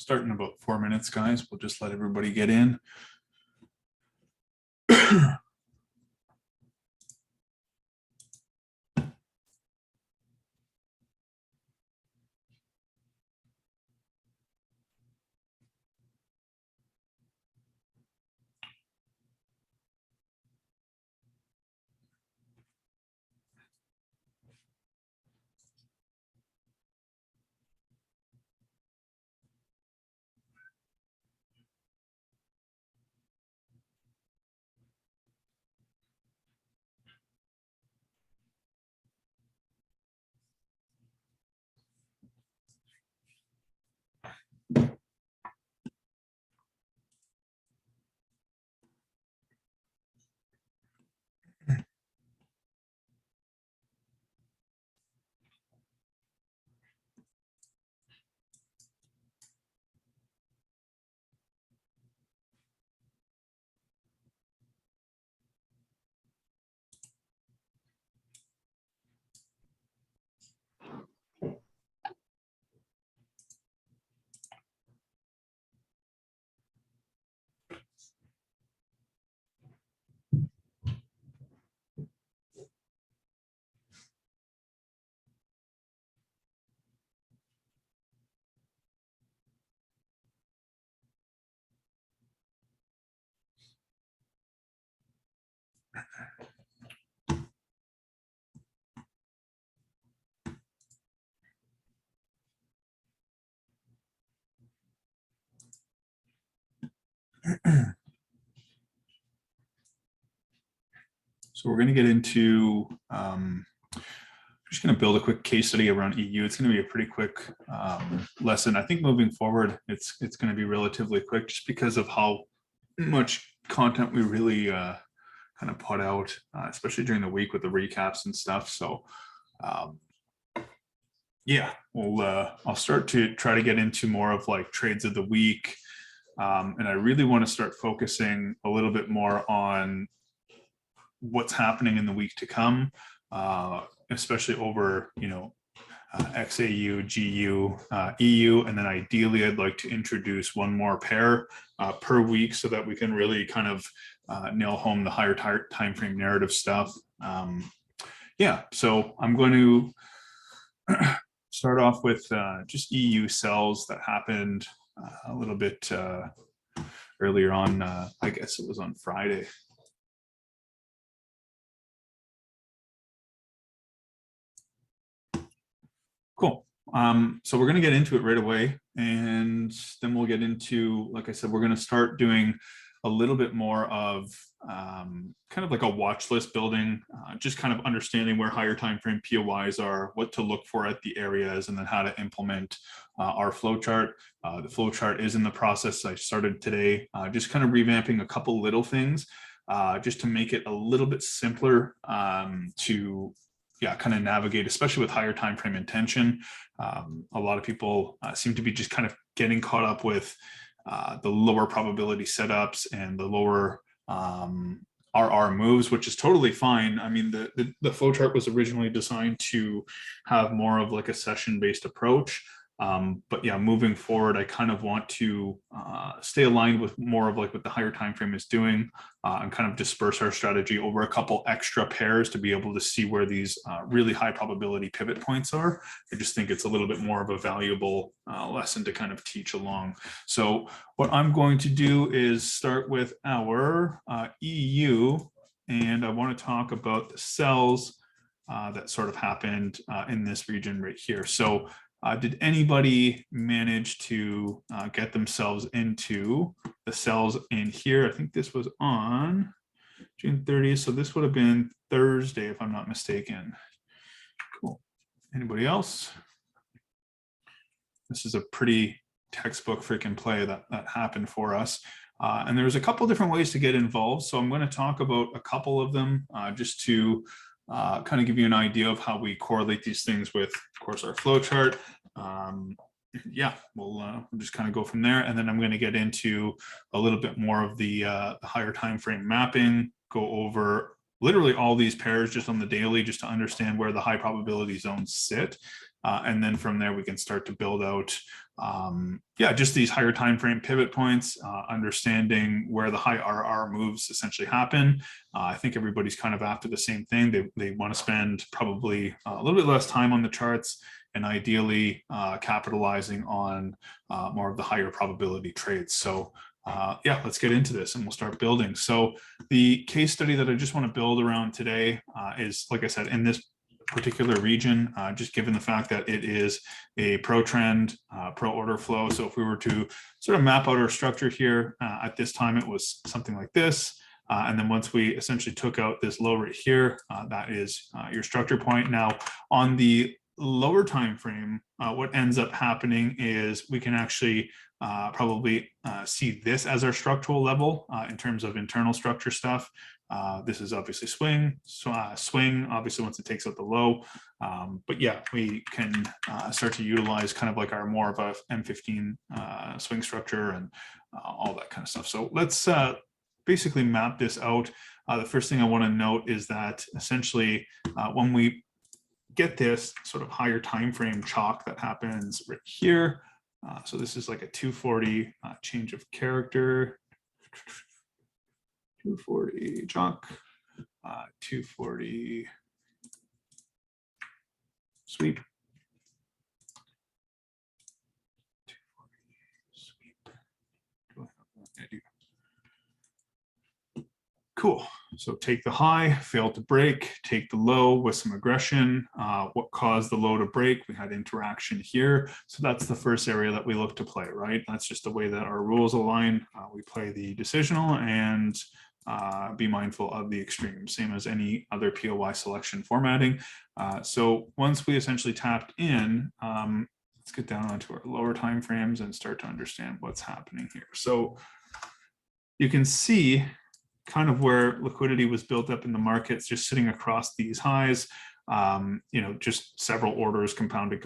start in about 4 minutes, guys. We'll just let everybody get in. So we're going to get into, just going to build a quick case study around EU. It's going to be a pretty quick lesson. I think moving forward, it's going to be relatively quick just because of how much content we really kind of put out, especially during the week with the recaps and stuff. So yeah, I'll start to try to get into more of like trades of the week. And I really want to start focusing a little bit more on what's happening in the week to come, especially over, XAU, GU, EU, and then ideally I'd like to introduce one more pair per week so that we can really kind of nail home the higher time frame narrative stuff. Yeah, so I'm going to start off with just EU sells that happened a little bit earlier on, I guess it was on Friday. Cool. So we're going to get into it right away, and then we'll get into, like I said, we're going to start doing a little bit more of kind of like a watch list building, just kind of understanding where higher time frame POIs are, what to look for at the areas, and then how to implement our flowchart. The flowchart is in the process. I started today, just kind of revamping a couple little things, just to make it a little bit simpler to kind of navigate, especially with higher time frame intention. A lot of people seem to be just kind of getting caught up with the lower probability setups and the lower RR moves, which is totally fine. I mean, the flow chart was originally designed to have more of like a session-based approach. But yeah, moving forward, I kind of want to stay aligned with more of like what the higher time frame is doing, and kind of disperse our strategy over a couple extra pairs to be able to see where these really high probability pivot points are. I just think it's a little bit more of a valuable lesson to kind of teach along. So what I'm going to do is start with our EU, and I want to talk about the sells that sort of happened in this region right here. So did anybody manage to get themselves into the cells in here? I think this was on June 30th. So this would have been Thursday, if I'm not mistaken. Cool. Anybody else? This is a pretty textbook freaking play that happened for us. And there's a couple different ways to get involved. So I'm going to talk about a couple of them just to kind of give you an idea of how we correlate these things with, of course, our flow chart. Yeah, we'll just kind of go from there, and then I'm going to get into a little bit more of the higher time frame mapping, go over literally all these pairs just on the daily, just to understand where the high probability zones sit, and then from there we can start to build out yeah, just these higher time frame pivot points, understanding where the high RR moves essentially happen. I think everybody's kind of after the same thing. They want to spend probably a little bit less time on the charts and ideally capitalizing on more of the higher probability trades. So yeah, let's get into this and we'll start building. So the case study that I just want to build around today is, like I said, in this particular region, just given the fact that it is a pro trend, pro order flow. So if we were to sort of map out our structure here, at this time it was something like this. And then once we essentially took out this low right here, that is your structure point. Now on the lower time frame, what ends up happening is we can actually probably see this as our structural level in terms of internal structure stuff. This is obviously swing, swing, obviously once it takes out the low. But yeah, we can start to utilize kind of like our more of a M15 swing structure and all that kind of stuff. So let's basically map this out. The first thing I want to note is that essentially when we get this sort of higher time frame chalk that happens right here. So this is like a 240 change of character. 240 chalk, 240 sweep. 240 sweep. Do I have that? I do. Cool. So take the high, fail to break, take the low with some aggression. What caused the low to break? We had interaction here. So that's the first area that we look to play, right? That's just the way that our rules align. We play the decisional and be mindful of the extreme, same as any other POY selection formatting. So once we essentially tapped in, let's get down onto our lower time frames and start to understand what's happening here. So you can see kind of where liquidity was built up in the markets, just sitting across these highs, you know, just several orders compounded,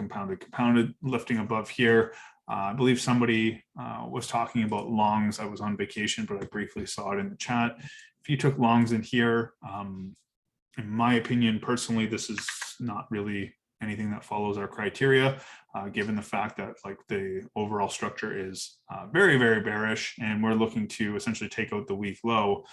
lifting above here. I believe somebody was talking about longs. I was on vacation, but I briefly saw it in the chat. If you took longs in here, in my opinion, personally, this is not really anything that follows our criteria, given the fact that like the overall structure is very, very bearish, and we're looking to essentially take out the weak low.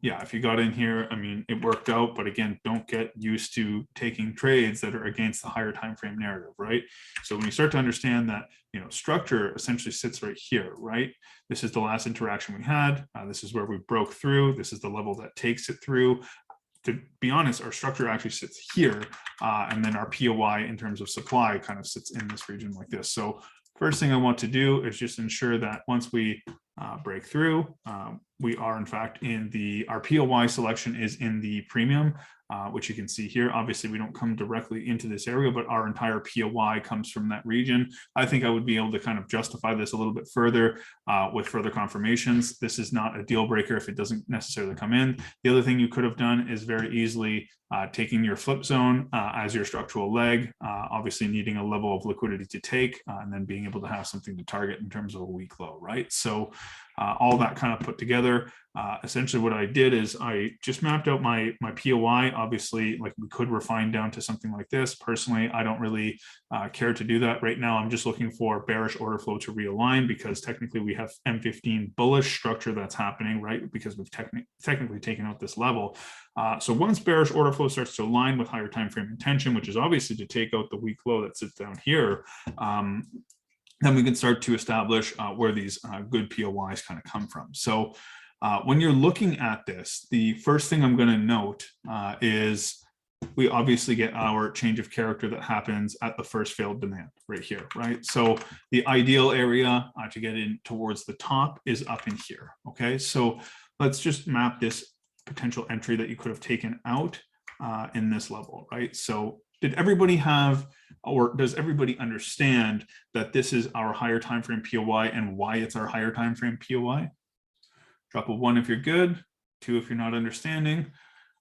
Yeah, if you got in here, I mean, it worked out, but again, don't get used to taking trades that are against the higher time frame narrative, right? So when you start to understand that, you know, structure essentially sits right here, right? This is the last interaction we had. This is where we broke through. This is the level that takes it through. To be honest, our structure actually sits here, and then our POI in terms of supply kind of sits in this region like this. So first thing I want to do is just ensure that once we break through, we are in fact in our POI selection is in the premium, which you can see here. Obviously, we don't come directly into this area, but our entire POI comes from that region. I think I would be able to kind of justify this a little bit further with further confirmations. This is not a deal breaker if it doesn't necessarily come in. The other thing you could have done is very easily taking your flip zone as your structural leg, obviously needing a level of liquidity to take, and then being able to have something to target in terms of a weak low, right? So all that kind of put together. Essentially what I did is I just mapped out my POI. Obviously, like we could refine down to something like this. Personally, I don't really care to do that right now. I'm just looking for bearish order flow to realign, because technically we have M15 bullish structure that's happening, right? Because we've technically taken out this level. So once bearish order flow starts to align with higher time frame intention, which is obviously to take out the weak low that sits down here, then we can start to establish where these good POIs kind of come from. So when you're looking at this, the first thing I'm going to note is we obviously get our change of character that happens at the first failed demand right here, right? So the ideal area to get in towards the top is up in here, okay? So let's just map this potential entry that you could have taken out in this level, right? So did everybody have, or does everybody understand that this is our higher time frame POI and why it's our higher time frame POI? Drop a 1 if you're good, 2 if you're not understanding.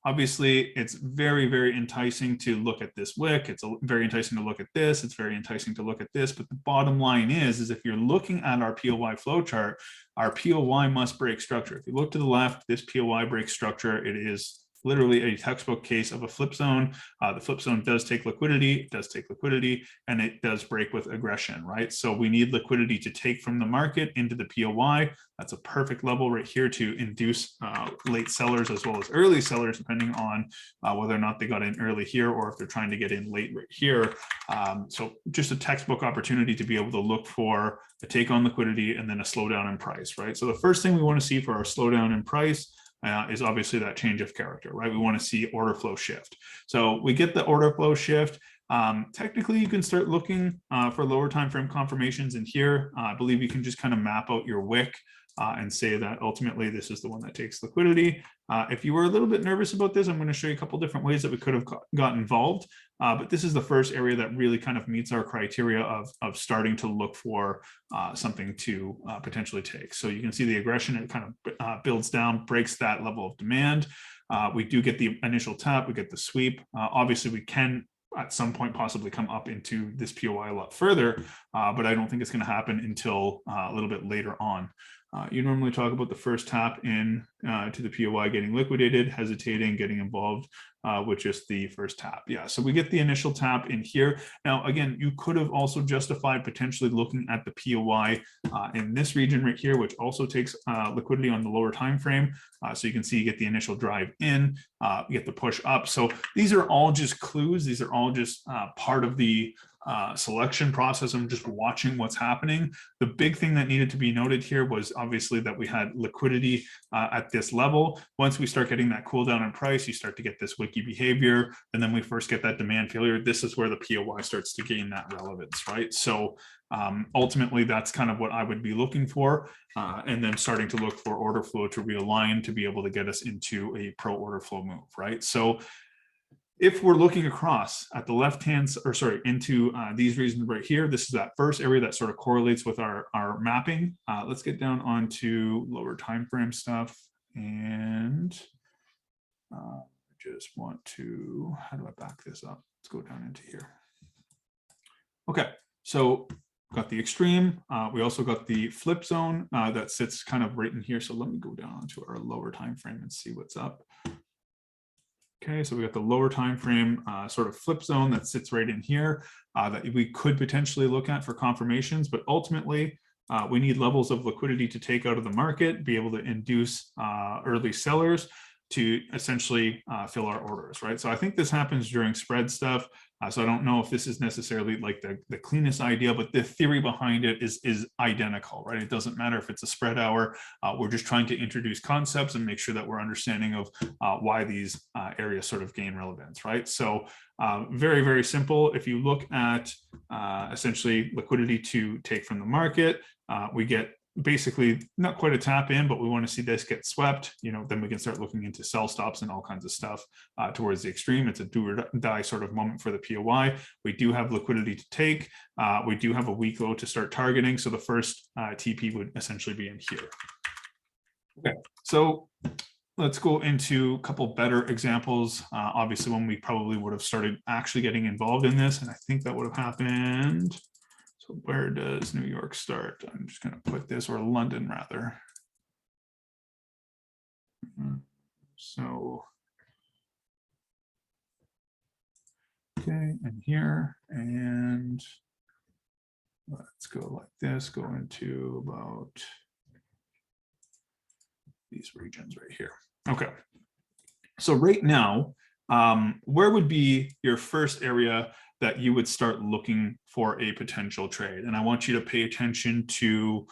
Obviously, it's very, very enticing to look at this wick. It's very enticing to look at this. It's very enticing to look at this. But the bottom line is if you're looking at our POI flowchart, our POI must break structure. If you look to the left, this POI breaks structure. It is literally a textbook case of a flip zone. The flip zone does take liquidity, and it does break with aggression, right? So we need liquidity to take from the market into the POY. That's a perfect level right here to induce late sellers as well as early sellers, depending on whether or not they got in early here or if they're trying to get in late right here. So just a textbook opportunity to be able to look for a take on liquidity and then a slowdown in price, right? So the first thing we want to see for our slowdown in price is obviously that change of character, right? We want to see order flow shift. So we get the order flow shift. Technically, you can start looking for lower time frame confirmations in here. I believe you can just kind of map out your wick and say that ultimately this is the one that takes liquidity. If you were a little bit nervous about this, I'm going to show you a couple different ways that we could have got involved. But this is the first area that really kind of meets our criteria of starting to look for something to potentially take. So you can see the aggression, it kind of builds down, breaks that level of demand. We do get the initial tap, we get the sweep. Obviously, we can at some point possibly come up into this POI a lot further, but I don't think it's going to happen until a little bit later on. You normally talk about the first tap in to the POI getting liquidated, hesitating, getting involved with just the first tap. Yeah, so we get the initial tap in here. Now, again, you could have also justified potentially looking at the POI in this region right here, which also takes liquidity on the lower time frame. So you can see you get the initial drive in, you get the push up. So these are all just clues. These are all just part of the selection process. I'm just watching what's happening. The big thing that needed to be noted here was obviously that we had liquidity at this level. Once we start getting that cool down in price, you start to get this wiki behavior, and then we first get that demand failure. This is where the POI starts to gain that relevance, right? So ultimately, that's kind of what I would be looking for, and then starting to look for order flow to realign to be able to get us into a pro order flow move, right? So if we're looking across at the left-hand, or sorry, into these regions right here, this is that first area that sort of correlates with our mapping. Let's get down onto lower time frame stuff. And I just want to, how do I back this up? Let's go down into here. Okay, so got the extreme. We also got the flip zone that sits kind of right in here. So let me go down to our lower time frame and see what's up. Okay, so we got the lower time frame sort of flip zone that sits right in here that we could potentially look at for confirmations, but ultimately we need levels of liquidity to take out of the market, be able to induce early sellers to essentially fill our orders, right? So I think this happens during spread stuff. So I don't know if this is necessarily like the cleanest idea, but the theory behind it is identical, right? It doesn't matter if it's a spread hour. We're just trying to introduce concepts and make sure that we're understanding of why these areas sort of gain relevance, right? So very, very simple. If you look at essentially liquidity to take from the market, we get basically not quite a tap in, but we want to see this get swept, you know, then we can start looking into sell stops and all kinds of stuff towards the extreme. It's a do or die sort of moment for the POI. We do have liquidity to take. We do have a weak low to start targeting. So the first TP would essentially be in here. Okay, so let's go into a couple better examples. Obviously, when we probably would have started actually getting involved in this, and I think that would have happened. So where does New York start? I'm just going to put this, or London rather. So, okay, and here, and let's go like this, go into about these regions right here. Okay, so right now, where would be your first area that you would start looking for a potential trade? And I want you to pay attention to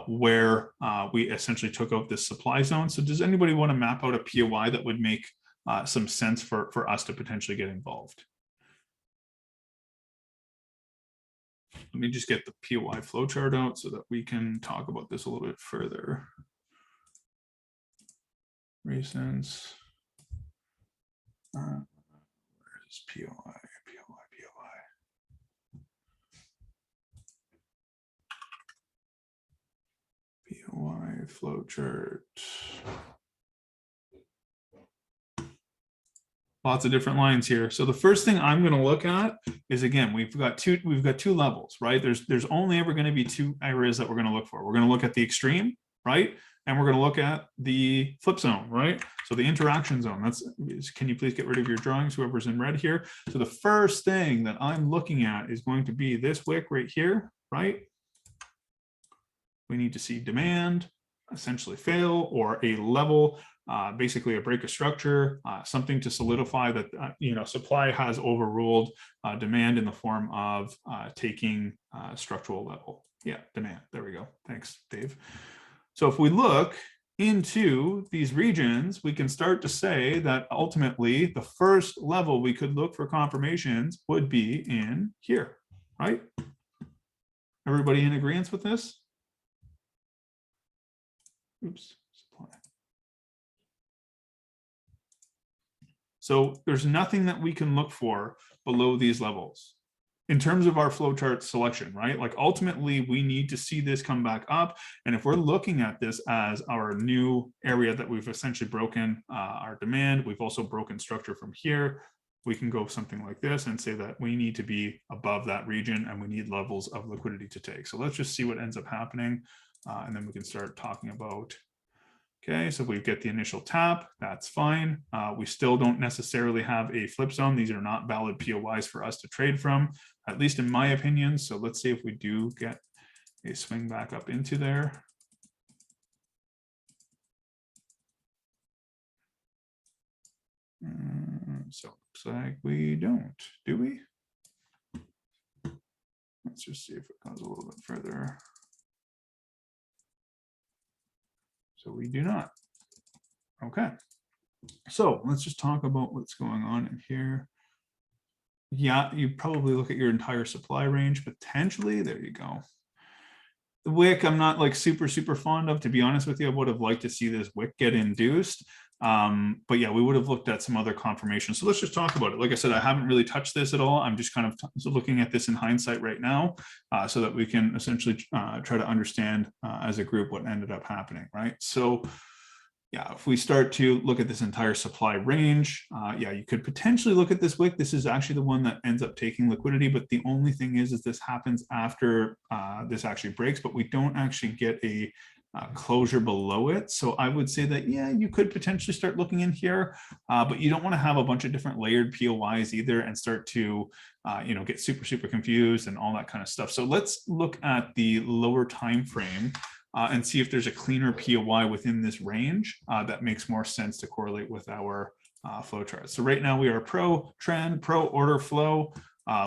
where we essentially took out this supply zone. So does anybody want to map out a POI that would make some sense for us to potentially get involved? Let me just get the POI flowchart out so that we can talk about this a little bit further. Recents. Where's POI? POI flowchart. Lots of different lines here. So the first thing I'm going to look at is, again, we've got two levels, right? There's only ever going to be two areas that we're going to look for. We're going to look at the extreme, right? and we're going to look at the flip zone, right? So the interaction zone, can you please get rid of your drawings, whoever's in red here? So the first thing that I'm looking at is going to be this wick right here, right? We need to see demand essentially fail, or a level, basically a break of structure, something to solidify that supply has overruled demand in the form of taking structural level. Yeah, demand. There we go. Thanks, Dave. So if we look into these regions, we can start to say that ultimately the first level we could look for confirmations would be in here, right? Everybody in agreement with this? Oops. So there's nothing that we can look for below these levels in terms of our flowchart selection, right? Like ultimately we need to see this come back up. And if we're looking at this as our new area that we've essentially broken our demand, we've also broken structure from here, we can go something like this and say that we need to be above that region and we need levels of liquidity to take. So let's just see what ends up happening. And then we can start talking about, okay, so we get the initial tap, that's fine. We still don't necessarily have a flip zone. These are not valid POIs for us to trade from, at least in my opinion. So let's see if we do get a swing back up into there. So it looks like we don't, do we? Let's just see if it goes a little bit further. So we do not. Okay. So let's just talk about what's going on in here. Yeah, you probably look at your entire supply range, potentially. There you go. The wick, I'm not like super fond of, to be honest with you. I would have liked to see this wick get induced. But yeah, we would have looked at some other confirmation. So let's just talk about it. Like I said, I haven't really touched this at all. I'm just kind of looking at this in hindsight right now, so that we can essentially try to understand as a group what ended up happening, right? So yeah, if we start to look at this entire supply range, yeah, you could potentially look at this wick. This is actually the one that ends up taking liquidity, but the only thing is this happens after this actually breaks, but we don't actually get a closure below it. So I would say that, yeah, you could potentially start looking in here, but you don't want to have a bunch of different layered POIs either and start to, get super confused and all that kind of stuff. So let's look at the lower time frame and see if there's a cleaner POI within this range that makes more sense to correlate with our flow chart. So right now we are pro trend, pro order flow,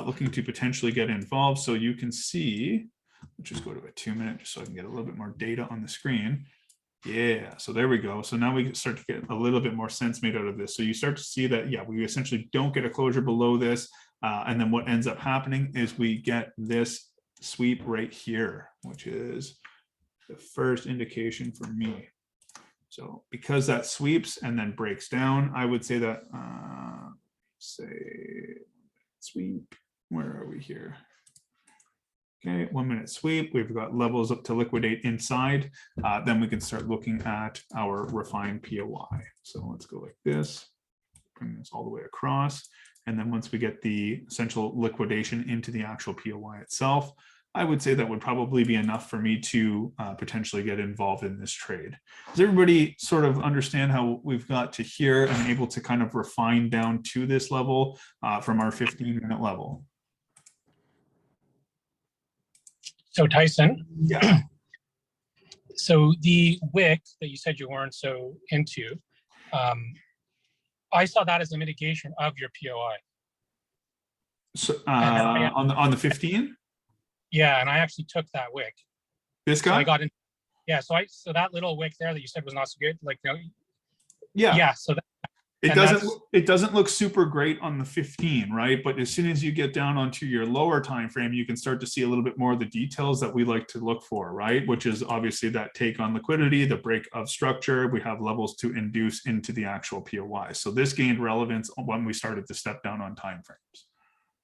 looking to potentially get involved. So you can see, let's just go to a 2 minute just so I can get a little bit more data on the screen. Yeah, so there we go. So now we start to get a little bit more sense made out of this. So you start to see that, yeah, we essentially don't get a closure below this. And then what ends up happening is we get this sweep right here, which is the first indication for me. So because that sweeps and then breaks down, I would say that, say sweep, where are we here? Okay, 1 minute sweep, we've got levels up to liquidate inside. Then we can start looking at our refined POI. So let's go like this, bring this all the way across. And then once we get the essential liquidation into the actual POI itself, I would say that would probably be enough for me to potentially get involved in this trade. Does everybody sort of understand how we've got to here and able to kind of refine down to this level from our 15-minute level? So Tyson, yeah. So the wick that you said you weren't so into, I saw that as a mitigation of your POI. So on the 15? Yeah, and I actually took that wick. This guy? So I got in. Yeah, so that little wick there that you said was not so good, like yeah. Yeah, so that, it doesn't look super great on the 15, right? But as soon as you get down onto your lower time frame, you can start to see a little bit more of the details that we like to look for, right? Which is obviously that take on liquidity, the break of structure. We have levels to induce into the actual POI. So this gained relevance when we started to step down on time frames.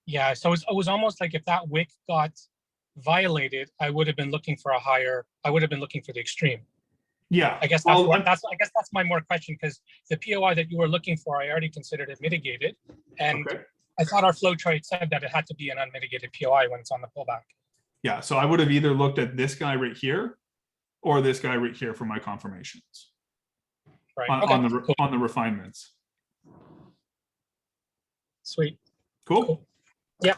Yeah, so it was almost like if that wick got violated, I would have been looking for a higher. I would have been looking for the extreme. Yeah, I guess that's my more question, because the POI that you were looking for, I already considered it mitigated, and okay. I thought our flow chart said that it had to be an unmitigated POI when it's on the pullback. Yeah, so I would have either looked at this guy right here, or this guy right here for my confirmations Right. on, Okay. Cool. on the refinements. Sweet. Cool. Yeah.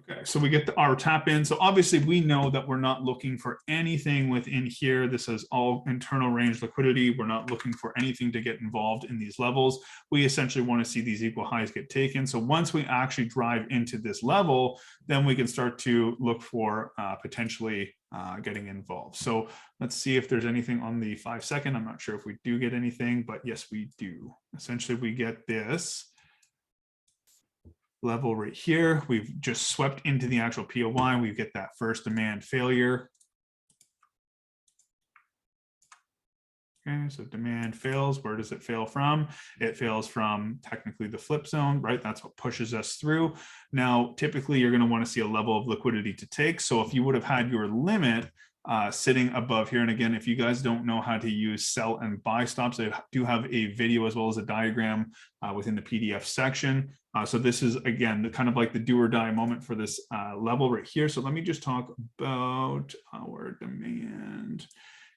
Okay, so we get our tap in. So obviously we know that we're not looking for anything within here. This is all internal range liquidity. We're not looking for anything to get involved in these levels. We essentially want to see these equal highs get taken. So once we actually drive into this level, then we can start to look for potentially getting involved. So let's see if there's anything on the 5 second. I'm not sure if we do get anything, but yes, we do. Essentially, we get this level right here. We've just swept into the actual POY. We get that first demand failure. Okay, so demand fails. Where does it fail from? It fails from technically the flip zone, right? That's what pushes us through. Now, typically you're going to want to see a level of liquidity to take. So if you would have had your limit sitting above here, and again, if you guys don't know how to use sell and buy stops, I do have a video as well as a diagram within the PDF section. So this is, again, the kind of like the do or die moment for this level right here. So let me just talk about our demand.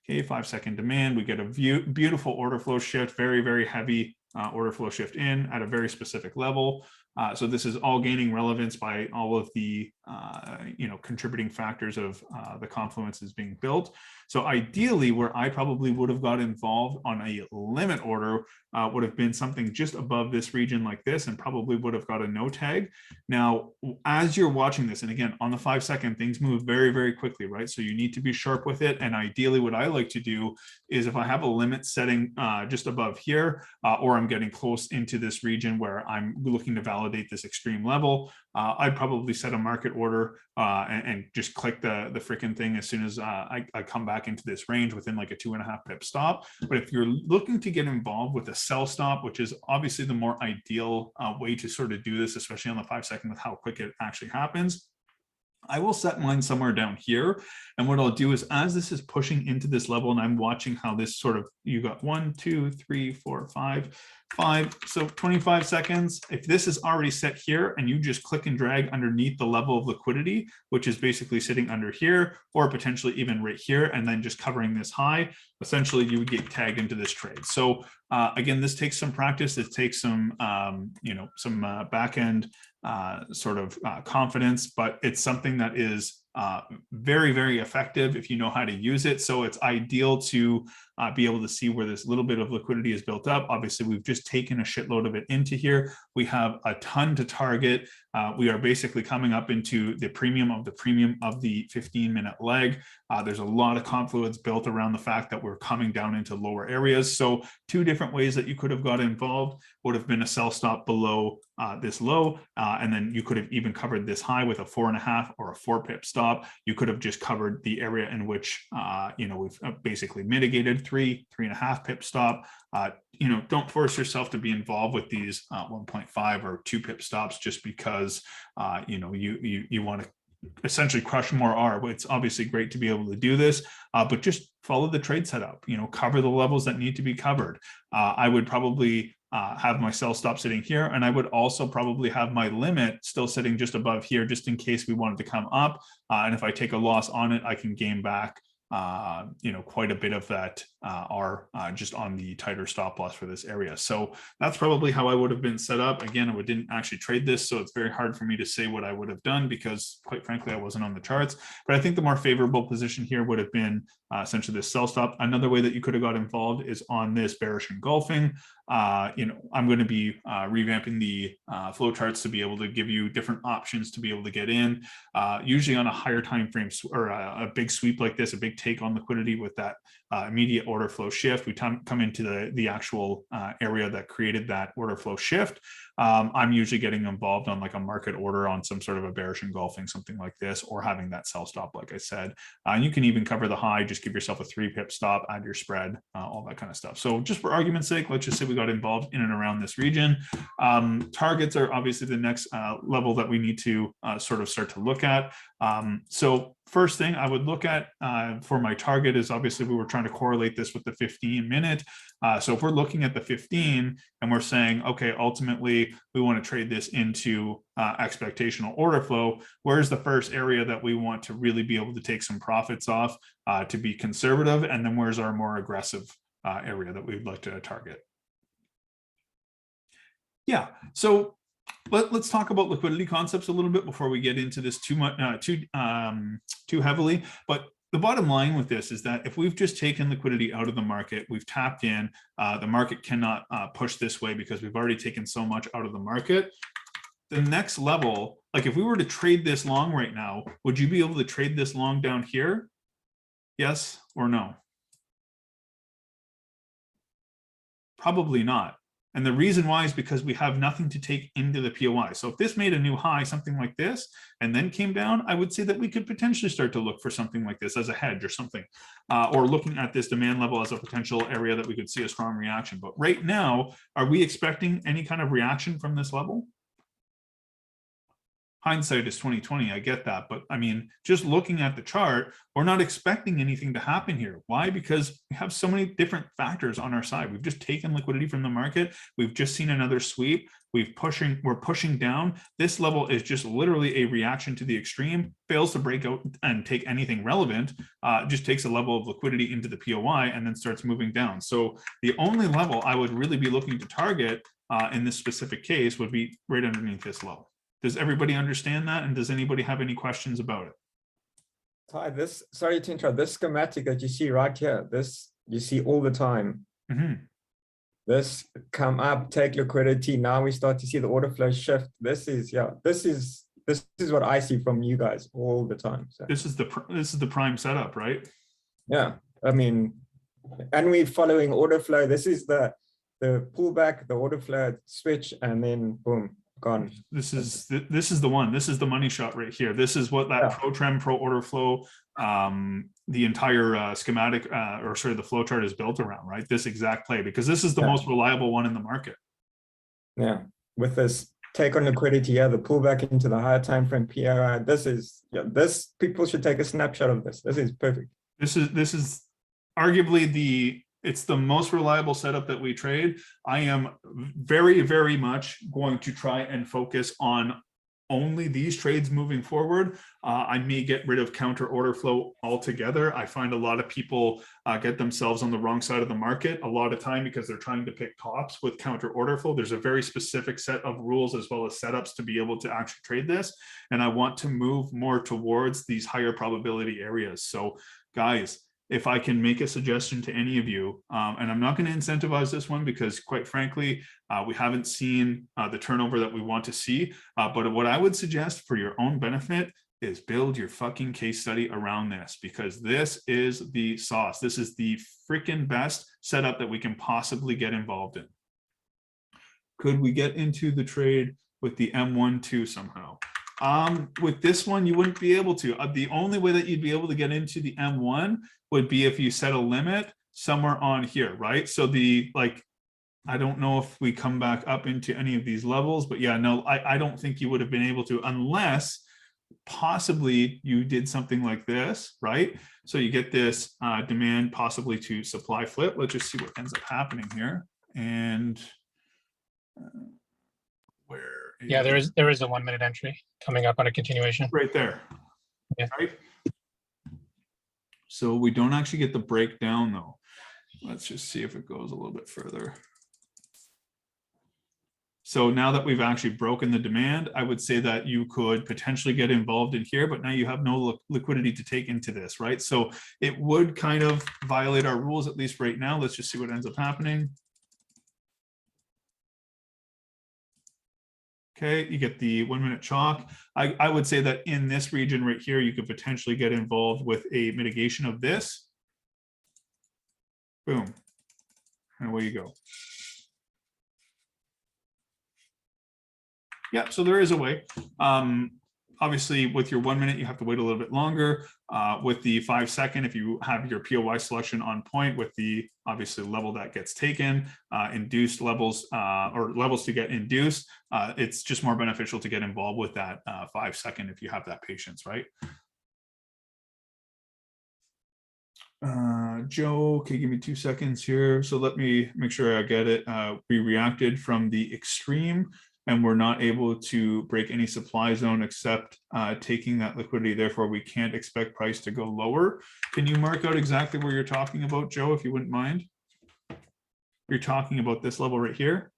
Okay, 5 second demand. We get a beautiful order flow shift, very, very heavy order flow shift in at a very specific level. So this is all gaining relevance by all of the contributing factors of the confluences being built. So ideally, where I probably would have got involved on a limit order would have been something just above this region like this, and probably would have got a no tag. Now, as you're watching this, and again, on the 5 second, things move very, very quickly, right? So you need to be sharp with it. And ideally, what I like to do is if I have a limit setting just above here, or I'm getting close into this region where I'm looking to validate this extreme level, I'd probably set a market order and just click the freaking thing as soon as I come back into this range within like a 2.5 pip stop. But if you're looking to get involved with a sell stop, which is obviously the more ideal way to sort of do this, especially on the 5 second with how quick it actually happens, I will set mine somewhere down here. And what I'll do is as this is pushing into this level and I'm watching how this sort of, you got 1, 2, 3, 4, 5, so 25 seconds. If this is already set here and you just click and drag underneath the level of liquidity, which is basically sitting under here or potentially even right here, and then just covering this high, essentially you would get tagged into this trade. So again, this takes some practice. It takes some, some back end sort of confidence, but it's something that is very, very effective if you know how to use it. So it's ideal to be able to see where this little bit of liquidity is built up. Obviously, we've just taken a shitload of it into here. We have a ton to target. We are basically coming up into the premium of the 15-minute leg. There's a lot of confluence built around the fact that we're coming down into lower areas. So 2 different ways that you could have got involved would have been a sell stop below this low, and then you could have even covered this high with a 4.5 or a 4 pip stop. You could have just covered the area in which we've basically mitigated 3.5 pip stop. Don't force yourself to be involved with these 1.5 or 2 pip stops just because you want to essentially crush more R. It's obviously great to be able to do this, but just follow the trade setup. Cover the levels that need to be covered. I would probably have my sell stop sitting here, and I would also probably have my limit still sitting just above here, just in case we wanted to come up. And if I take a loss on it, I can gain back quite a bit of that R just on the tighter stop loss for this area. So that's probably how I would have been set up. Again, I didn't actually trade this, so it's very hard for me to say what I would have done because quite frankly, I wasn't on the charts. But I think the more favorable position here would have been essentially this sell stop. Another way that you could have got involved is on this bearish engulfing. I'm going to be revamping the flow charts to be able to give you different options to be able to get in. Usually on a higher time frame or a big sweep like this, a big take on liquidity with that immediate order flow shift, we come into the actual area that created that order flow shift. I'm usually getting involved on like a market order on some sort of a bearish engulfing, something like this, or having that sell stop, like I said. You can even cover the high, just give yourself a 3 pip stop, add your spread, all that kind of stuff. So just for argument's sake, let's just say we got involved in and around this region. Targets are obviously the next level that we need to sort of start to look at. So first thing I would look at for my target is obviously we were trying trying to correlate this with the 15-minute. So if we're looking at the 15 and we're saying, okay, ultimately we want to trade this into expectational order flow, where's the first area that we want to really be able to take some profits off to be conservative, and then where's our more aggressive area that we'd like to target? Yeah, so let's talk about liquidity concepts a little bit before we get into this too much, too heavily. But the bottom line with this is that if we've just taken liquidity out of the market, we've tapped in, the market cannot push this way because we've already taken so much out of the market. The next level, like if we were to trade this long right now, would you be able to trade this long down here? Yes or no? Probably not. And the reason why is because we have nothing to take into the POI. So if this made a new high, something like this, and then came down, I would say that we could potentially start to look for something like this as a hedge or something, or looking at this demand level as a potential area that we could see a strong reaction. But right now, are we expecting any kind of reaction from this level? Hindsight is 2020, I get that, but I mean, just looking at the chart, we're not expecting anything to happen here. Why? Because we have so many different factors on our side. We've just taken liquidity from the market. We've just seen another sweep. We're pushing down. This level is just literally a reaction to the extreme, fails to break out and take anything relevant, just takes a level of liquidity into the POI and then starts moving down. So the only level I would really be looking to target in this specific case would be right underneath this level. Does everybody understand that? And does anybody have any questions about it? Ty, sorry to interrupt, this schematic that you see right here, this you see all the time. Mm-hmm. This come up, take liquidity. Now we start to see the order flow shift. This is what I see from you guys all the time. So. This is the prime setup, right? Yeah, I mean, and we're following order flow. This is the pullback, the order flow switch, and then boom. Gone. This is the one. This is the money shot right here. This is what that pro trend, pro order flow, the entire schematic or sorry, the flow chart is built around, right? This exact play, because this is the most reliable one in the market. Yeah, with this take on liquidity, the pullback into the higher time frame PRI. This people should take a snapshot of this. This is perfect. This is arguably it's the most reliable setup that we trade. I am very, very much going to try and focus on only these trades moving forward. I may get rid of counter order flow altogether. I find a lot of people get themselves on the wrong side of the market a lot of time because they're trying to pick tops with counter order flow. There's a very specific set of rules as well as setups to be able to actually trade this. And I want to move more towards these higher probability areas. So guys, if I can make a suggestion to any of you, and I'm not going to incentivize this one because quite frankly, we haven't seen the turnover that we want to see. But what I would suggest for your own benefit is build your fucking case study around this, because this is the sauce. This is the freaking best setup that we can possibly get involved in. Could we get into the trade with the M12 somehow? With this one, you wouldn't be able to. The only way that you'd be able to get into the M1 would be if you set a limit somewhere on here, right? So I don't know if we come back up into any of these levels, but yeah, no, I don't think you would have been able to unless possibly you did something like this, right? So you get this demand possibly to supply flip. Let's just see what ends up happening here. And where? Yeah, there is a 1 minute entry coming up on a continuation. Right there. Yeah. Right. So we don't actually get the breakdown though. Let's just see if it goes a little bit further. So now that we've actually broken the demand, I would say that you could potentially get involved in here, but now you have no liquidity to take into this, right? So it would kind of violate our rules, at least right now. Let's just see what ends up happening. Okay, you get the 1 minute chalk. I would say that in this region right here, you could potentially get involved with a mitigation of this. Boom, and away you go. Yeah, so there is a way. Obviously, with your 1 minute, you have to wait a little bit longer. With the 5 second, if you have your POI selection on point with the obviously level that gets taken, induced levels or levels to get induced, it's just more beneficial to get involved with that 5 second if you have that patience, right? Joe, okay, give me 2 seconds here. So let me make sure I get it. We reacted from the extreme and we're not able to break any supply zone except taking that liquidity. Therefore, we can't expect price to go lower. Can you mark out exactly where you're talking about, Joe, if you wouldn't mind? You're talking about this level right here.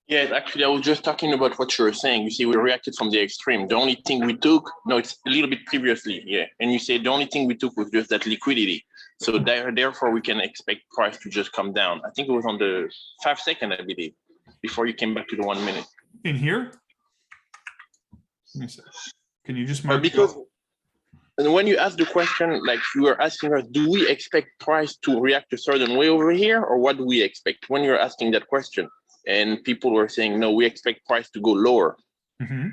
Yeah, actually, I was just talking about what you were saying. You see, we reacted from the extreme. The only thing we took, no, it's a little bit previously, yeah. And you say the only thing we took was just that liquidity. So therefore, we can expect price to just come down. I think it was on the 5 second, I believe, before you came back to the 1 minute. In here? Let me see. Can you just mark? Because and when you ask the question, like you were asking us, do we expect price to react a certain way over here, or what do we expect? When you're asking that question, and people were saying, no, we expect price to go lower. Mm-hmm.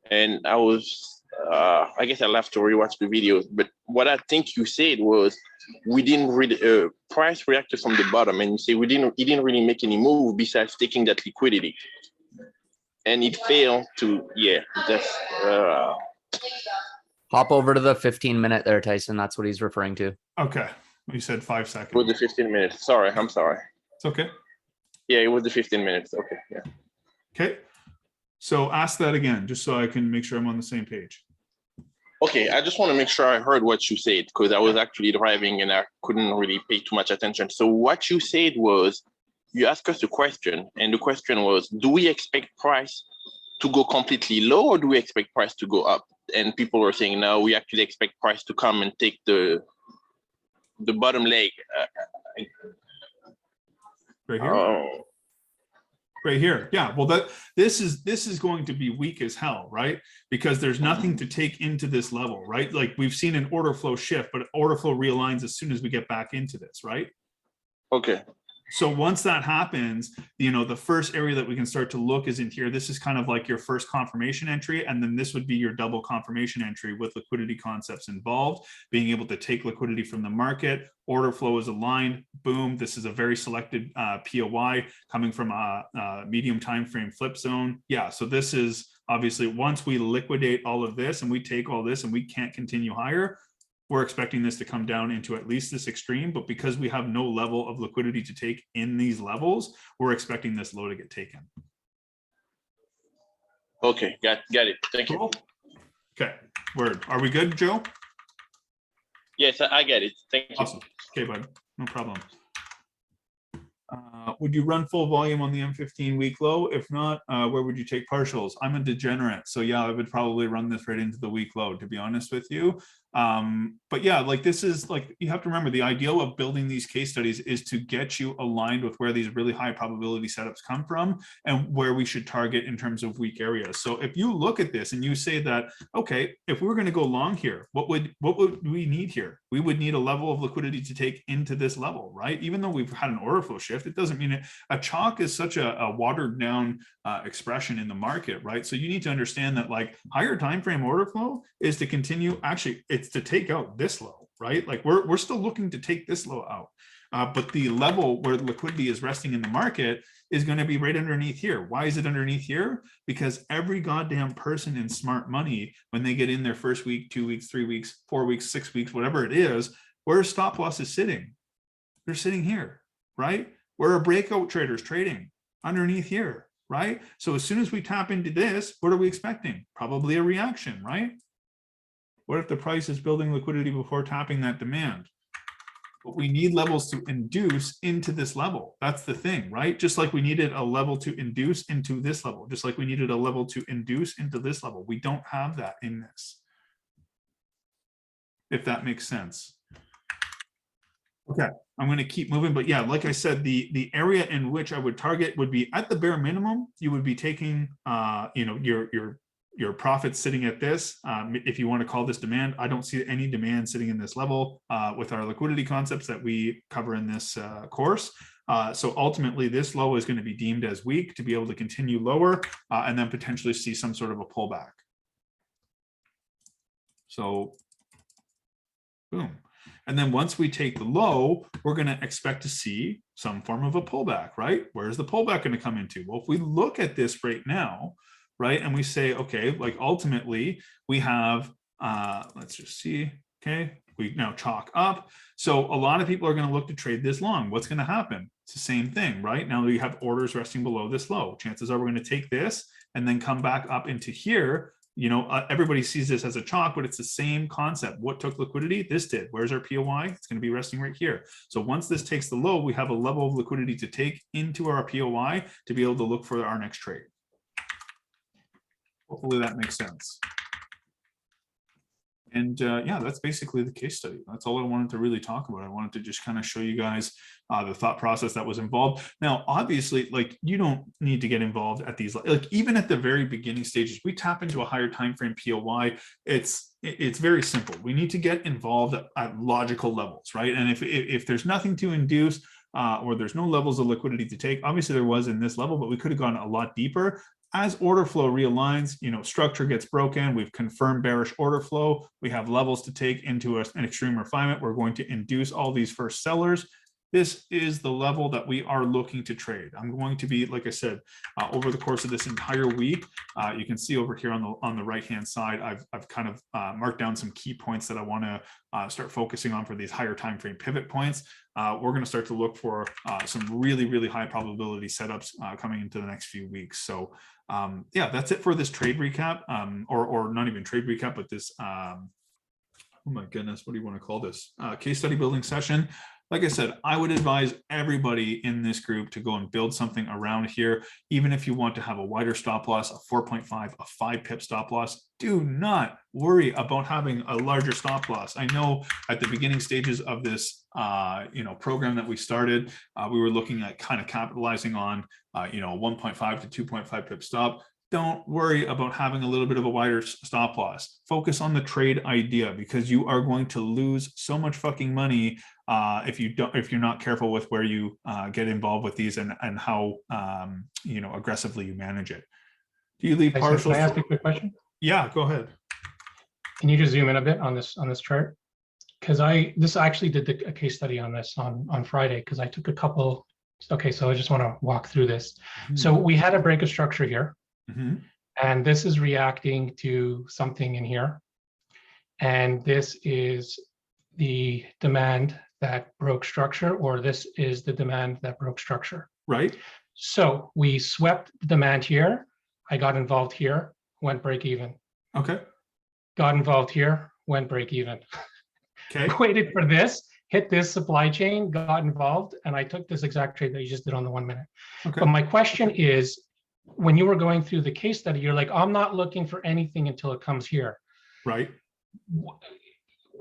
And I was, I guess I'll have to rewatch the videos, but what I think you said was, we didn't really, price reacted from the bottom, and you say he didn't really make any move besides taking that liquidity. And it failed to, yeah, that's, Hop over to the 15-minute there, Tyson. That's what he's referring to. Okay. You said 5 it seconds. was the 15 minutes. Sorry, I'm sorry. It's okay. Yeah, it was the 15 minutes. Okay, yeah. Okay. So ask that again, just so I can make sure I'm on the same page. Okay, I just want to make sure I heard what you said, because I was actually driving and I couldn't really pay too much attention. So what you said was, you asked us a question, and the question was, do we expect price to go completely low, or do we expect price to go up? And people were saying, no, we actually expect price to come and take the bottom leg. Right here. Right here. Yeah. Well, this is going to be weak as hell, right? Because there's nothing to take into this level, right? Like we've seen an order flow shift, but order flow realigns as soon as we get back into this, right? Okay. So once that happens, the first area that we can start to look is in here. This is kind of like your first confirmation entry. And then this would be your double confirmation entry with liquidity concepts involved, being able to take liquidity from the market. Order flow is aligned. Boom. This is a very selected POI coming from a medium time frame flip zone. Yeah. So this is obviously once we liquidate all of this and we take all this and we can't continue higher, we're expecting this to come down into at least this extreme, but because we have no level of liquidity to take in these levels, we're expecting this low to get taken. Okay, got it. Thank you. Okay, word. Are we good, Joe? Yes, I get it. Thank you. Awesome. Okay, bud. No problem. Would you run full volume on the M15 week low? If not, where would you take partials? I'm a degenerate, so yeah, I would probably run this right into the week low, to be honest with you. But yeah, like this is like, you have to remember the ideal of building these case studies is to get you aligned with where these really high probability setups come from and where we should target in terms of weak areas. So if you look at this and you say that, okay, if we were going to go long here, what would we need here? We would need a level of liquidity to take into this level, right? Even though we've had an order flow shift, it doesn't mean it. A chalk is such a watered down expression in the market, right? So you need to understand that like higher time frame order flow is to continue. Actually, it's to take out this low, right? Like we're still looking to take this low out, but the level where liquidity is resting in the market is going to be right underneath here. Why is it underneath here? Because every goddamn person in smart money, when they get in their first week, 2 weeks, 3 weeks, 4 weeks, 6 weeks, whatever it is, where stop loss is sitting, they're sitting here, right? Where a breakout trader is trading underneath here, right? So as soon as we tap into this, what are we expecting? Probably a reaction, right? What if the price is building liquidity before tapping that demand? But we need levels to induce into this level. That's the thing, right? Just like we needed a level to induce into this level, just like we needed a level to induce into this level. We don't have that in this, if that makes sense. Okay, I'm going to keep moving, but yeah, like I said, the area in which I would target would be at the bare minimum. You would be taking, your profits sitting at this. If you want to call this demand, I don't see any demand sitting in this level with our liquidity concepts that we cover in this course. So ultimately, this low is going to be deemed as weak to be able to continue lower and then potentially see some sort of a pullback. So, boom. And then once we take the low, we're going to expect to see some form of a pullback, right? Where's the pullback going to come into? Well, if we look at this right now, right, and we say, okay, like ultimately we have, let's just see, okay, we now chalk up. So a lot of people are going to look to trade this long. What's going to happen? It's the same thing, right? Now we have orders resting below this low. Chances are we're going to take this and then come back up into here. You know, everybody sees this as a chalk, but it's the same concept. What took liquidity? This did. Where's our POI? It's going to be resting right here. So once this takes the low, we have a level of liquidity to take into our POI to be able to look for our next trade. Hopefully that makes sense. And yeah, that's basically the case study. That's all I wanted to really talk about. I wanted to just kind of show you guys the thought process that was involved. Now, obviously, like, you don't need to get involved at these, like, even at the very beginning stages, we tap into a higher time frame POI. It's very simple. We need to get involved at logical levels, right? And if there's nothing to induce, or there's no levels of liquidity to take, obviously there was in this level, but we could have gone a lot deeper. As order flow realigns, you know, structure gets broken. We've confirmed bearish order flow. We have levels to take into an extreme refinement. We're going to induce all these first sellers. This is the level that we are looking to trade. I'm going to be, like I said, over the course of this entire week, you can see over here on the right-hand side, I've kind of marked down some key points that I want to start focusing on for these higher time frame pivot points. We're going to start to look for some really, really high probability setups coming into the next few weeks. So yeah, that's it for this trade recap, or not even trade recap, but this, oh my goodness, what do you want to call this? Case study building session. Like I said, I would advise everybody in this group to go and build something around here. Even if you want to have a wider stop loss, a 4.5, a 5 pip stop loss, do not worry about having a larger stop loss. I know at the beginning stages of this you know, program that we started, we were looking at kind of capitalizing on you know, 1.5 to 2.5 pip stop. Don't worry about having a little bit of a wider stop loss. Focus on the trade idea, because you are going to lose so much fucking money if you're not careful with where you get involved with these and how you know, aggressively you manage it. Do you leave partial? Can I ask a quick question? Yeah, go ahead. Can you just zoom in a bit on this chart? Because I actually did a case study on this on Friday, because I took a couple. Okay, so I just want to walk through this. So we had a break of structure here. And this is reacting to something in here. And this is the demand that broke structure, or this is the demand that broke structure. Right. So we swept the demand here. I got involved here, went break even. Okay. Got involved here, went break even. Okay. Waited for this, hit this supply chain, got involved, and I took this exact trade that you just did on the 1 minute. Okay. But my question is, when you were going through the case study, you're like, I'm not looking for anything until it comes here. Right.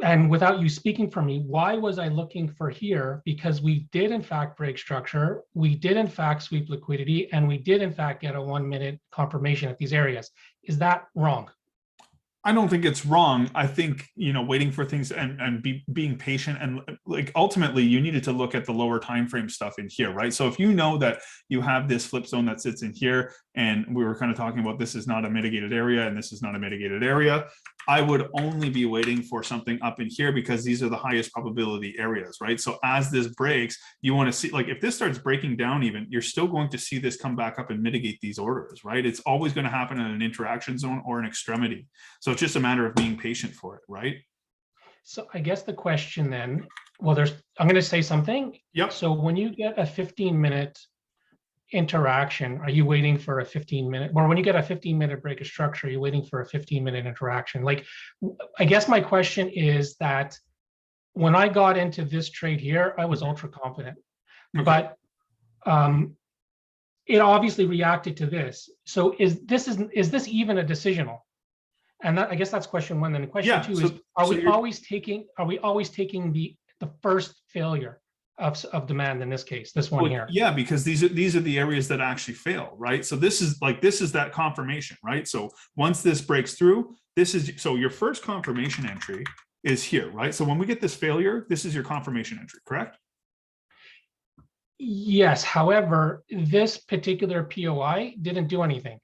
And without you speaking for me, why was I looking for here? Because we did in fact break structure, we did in fact sweep liquidity, and we did in fact get a 1 minute confirmation at these areas. Is that wrong? I don't think it's wrong. I think, you know, waiting for things and being patient, and like ultimately you needed to look at the lower time frame stuff in here, right? So if you know that you have this flip zone that sits in here, and we were kind of talking about this is not a mitigated area and this is not a mitigated area, I would only be waiting for something up in here, because these are the highest probability areas, right? So as this breaks, you want to see, like, if this starts breaking down even, you're still going to see this come back up and mitigate these orders, right? It's always going to happen in an interaction zone or an extremity. So it's just a matter of being patient for it, right? So I guess the question then, well, I'm going to say something. Yep. So when you get a 15-minute interaction, are you waiting for a 15-minute, or when you get a 15-minute break of structure, are you waiting for a 15-minute interaction? Like, I guess my question is that when I got into this trade here, I was ultra confident, Okay. but it obviously reacted to this. So is this even a decisional? And that, I guess that's question one. Then question two is, are we always taking the first failure of demand in this case, this one here? Yeah, because these are the areas that actually fail, right? So this is that confirmation, right? So once this breaks through, so your first confirmation entry is here, right? So when we get this failure, this is your confirmation entry, correct? Yes. However, this particular POI didn't do anything,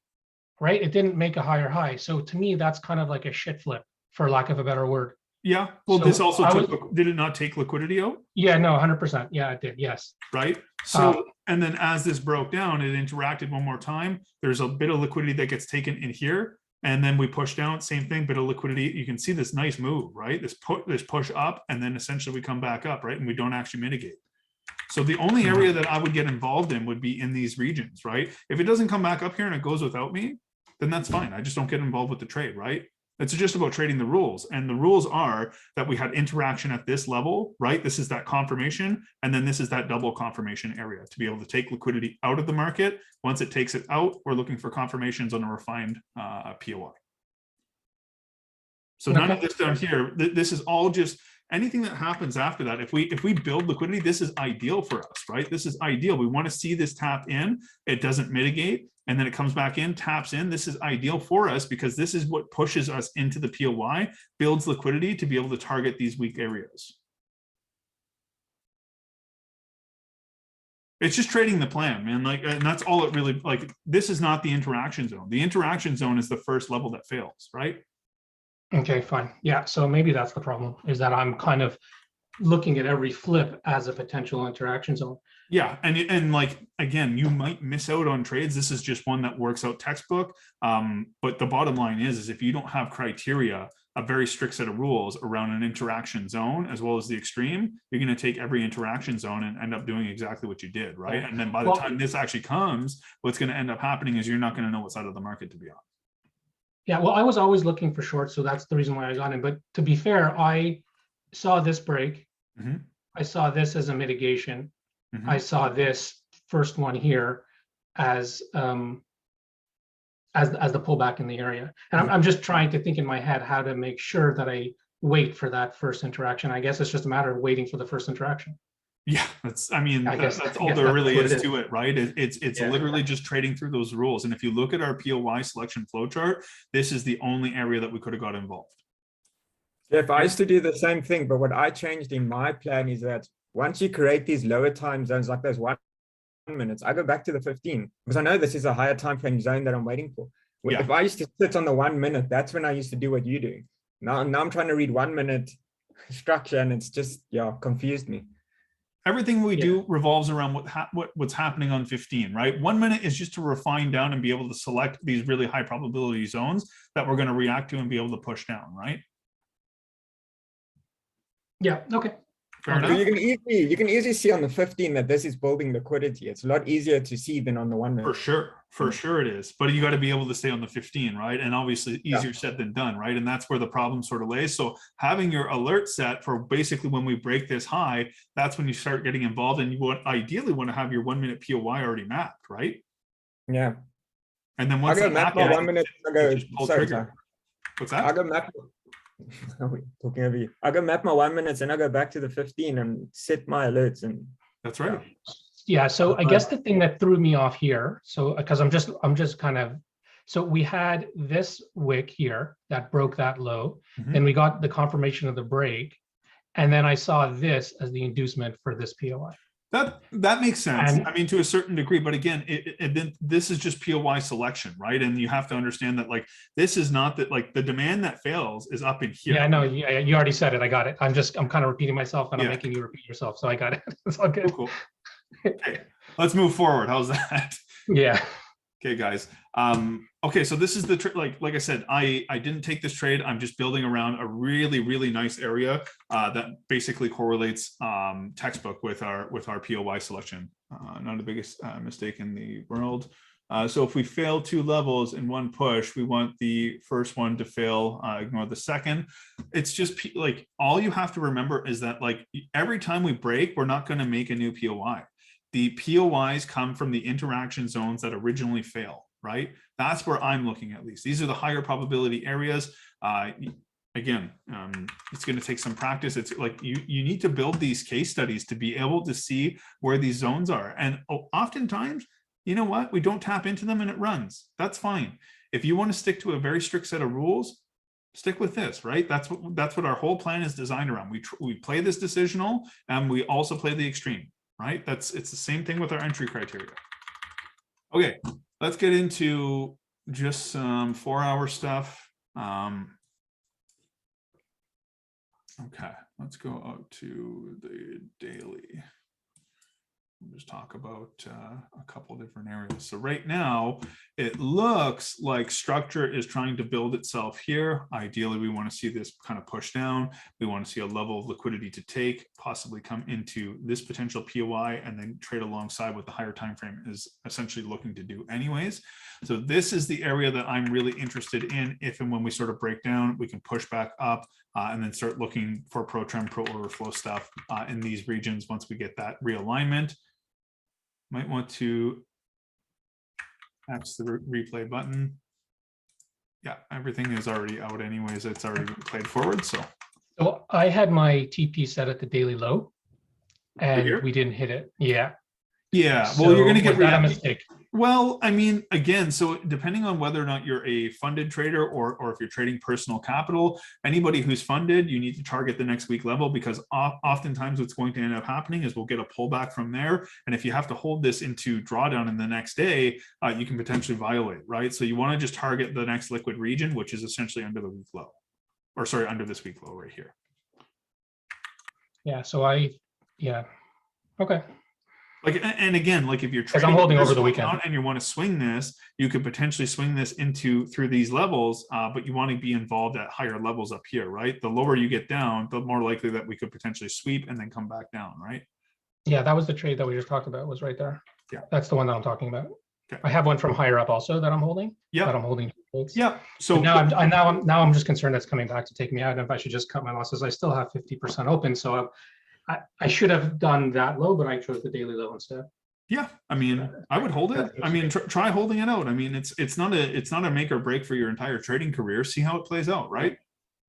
right? It didn't make a higher high. So to me, that's kind of like a shit flip, for lack of a better word. Yeah. Well, So this also did it not take liquidity out? Yeah, no, 100%. Yeah, it did. Yes. Right. So, and then as this broke down, it interacted one more time. There's a bit of liquidity that gets taken in here. And then we push down, same thing, bit of liquidity. You can see this nice move, right? This push up, and then essentially we come back up, right? And we don't actually mitigate. So the only area that I would get involved in would be in these regions, right? If it doesn't come back up here and it goes without me, then that's fine. I just don't get involved with the trade, right? It's just about trading the rules. And the rules are that we had interaction at this level, right? This is that confirmation. And then this is that double confirmation area to be able to take liquidity out of the market. Once it takes it out, we're looking for confirmations on a refined POI. So none of this down here, this is all just anything that happens after that. If we build liquidity, this is ideal for us, right? This is ideal. We want to see this tap in, it doesn't mitigate, and then it comes back in, taps in. This is ideal for us because this is what pushes us into the POI, builds liquidity to be able to target these weak areas. It's just trading the plan, man. Like, and that's all it really, like, this is not the interaction zone. The interaction zone is the first level that fails, right? Okay, fine. Yeah, so maybe that's the problem, is that I'm kind of looking at every flip as a potential interaction zone. Yeah, and like, again, you might miss out on trades. This is just one that works out textbook. But the bottom line is if you don't have criteria, a very strict set of rules around an interaction zone as well as the extreme, you're going to take every interaction zone and end up doing exactly what you did, right? And then by the time this actually comes, what's going to end up happening is you're not going to know what side of the market to be on. Yeah, well, I was always looking for shorts, so that's the reason why I got in. But to be fair, I saw this break. Mm-hmm. I saw this as a mitigation. Mm-hmm. I saw this first one here as the pullback in the area. And I'm just trying to think in my head how to make sure that I wait for that first interaction. I guess it's just a matter of waiting for the first interaction. Yeah, that's all there really is to it, right? It's literally just trading through those rules. And if you look at our POI selection flow chart, this is the only area that we could have got involved. If I used to do the same thing, but what I changed in my plan is that once you create these lower time zones like those 1 minutes, I go back to the 15 because I know this is a higher time frame zone that I'm waiting for. Yeah. If I used to sit on the 1 minute, that's when I used to do what you're doing. Now I'm trying to read 1 minute structure and it's just, confused me. Everything we do revolves around what's happening on 15, right? 1 minute is just to refine down and be able to select these really high probability zones that we're going to react to and be able to push down, right? Yeah, okay. Fair enough. You can easily see on the 15 that this is building liquidity. It's a lot easier to see than on the 1 minute. For sure it is, but you got to be able to stay on the 15, right? And obviously easier said than done, right? And that's where the problem sort of lays. So having your alert set for basically when we break this high, that's when you start getting involved, and you ideally want to have your 1 minute POI already mapped, right? Yeah. And then once I go map my 1 minute. What's that? I go map. Talking over you. I go map my 1 minute and I go back to the 15 and set my alerts, and that's right. Yeah, so I guess the thing that threw me off here, so because I'm just kind of, so we had this wick here that broke that low, then we got the confirmation of the break, and then I saw this as the inducement for this POI. That makes sense. And, I mean, to a certain degree, but again, this is just POI selection, right? And you have to understand that, like, this is not that, like, the demand that fails is up in here. Yeah, no, you already said it. I got it. I'm kind of repeating myself, and I'm making you repeat yourself. So I got it. It's all good. Cool. Okay, let's move forward. How's that? Yeah. Okay, guys. Okay, so this is the like I said, I didn't take this trade. I'm just building around a really nice area that basically correlates textbook with our POI selection. Not the biggest mistake in the world. So if we fail 2 levels in one push, we want the first one to fail, ignore the second. It's just like, all you have to remember is that, like, every time we break, we're not going to make a new POI. The POIs come from the interaction zones that originally fail, right? That's where I'm looking, at least. These are the higher probability areas. Again, it's going to take some practice. It's like you need to build these case studies to be able to see where these zones are. And oftentimes, you know what? We don't tap into them and it runs. That's fine. If you want to stick to a very strict set of rules, stick with this, right? That's what our whole plan is designed around. We play this decisional, and we also play the extreme, right? It's the same thing with our entry criteria. Okay, let's get into just some 4-hour stuff. Okay, let's go out to the daily. just talk about a couple different areas. So right now, it looks like structure is trying to build itself here. Ideally, we want to see this kind of push down. We want to see a level of liquidity to take, possibly come into this potential POI and then trade alongside what the higher time frame is essentially looking to do anyways. So this is the area that I'm really interested in. If and when we sort of break down, we can push back up and then start looking for pro trend, pro order flow stuff in these regions once we get that realignment. Might want to X the replay button. Yeah, everything is already out anyways. It's already played forward. So I had my TP set at the daily low and we didn't hit it. Yeah. Yeah. Well, you're going to get that a mistake. Well, I mean, again, so depending on whether or not you're a funded trader or if you're trading personal capital, anybody who's funded, you need to target the next week level, because oftentimes what's going to end up happening is we'll get a pullback from there. And if you have to hold this into drawdown in the next day, you can potentially violate, right? So you want to just target the next liquid region, which is essentially under the week low, or sorry, under this week low right here. Yeah. So yeah. Okay. Like, and again, like if you're trading, I'm holding over the weekend and you want to swing this, you could potentially swing this through these levels, but you want to be involved at higher levels up here, right? The lower you get down, the more likely that we could potentially sweep and then come back down, right? Yeah, that was the trade that we just talked about, was right there. Yeah, that's the one that I'm talking about. Okay. I have one from higher up also that I'm holding. Yeah, that I'm holding. Yeah. So now I'm just concerned that's coming back to take me out, and if I should just cut my losses. I still have 50% open, so I should have done that low, but I chose the daily low instead. Yeah, I mean, I would hold it. I mean, try holding it out. I mean, it's not a make or break for your entire trading career. See how it plays out, right?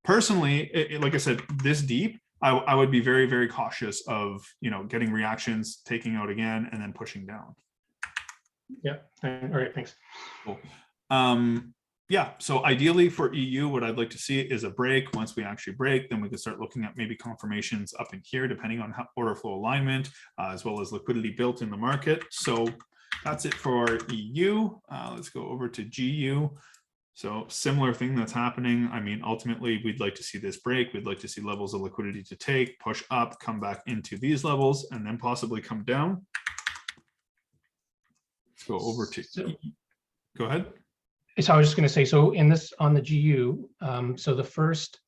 Personally, like I said, this deep, I would be very, very cautious of, getting reactions, taking out again, and then pushing down. Yeah. All right. Thanks. Cool. Yeah, so ideally for EU, what I'd like to see is a break. Once we actually break, then we can start looking at maybe confirmations up in here, depending on how order flow alignment, as well as liquidity built in the market. So that's it for EU. Let's go over to GU. So similar thing that's happening. I mean, ultimately, we'd like to see this break. We'd like to see levels of liquidity to take, push up, come back into these levels, and then possibly come down. Let's go over to, go ahead. So I was just going to say, so in this, on the GU, so the first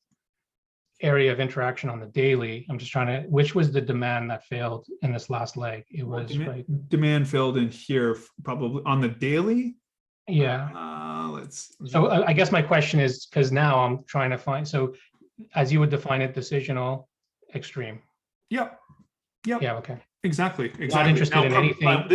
area of interaction on the daily, I'm just trying to, which was the demand that failed in this last leg? It was demand failed in here, probably on the daily. Yeah. So I guess my question is, because now I'm trying to find, so as you would define it, decisional extreme. Yep. Yep. Yeah. Okay. Exactly. Not interested in anything.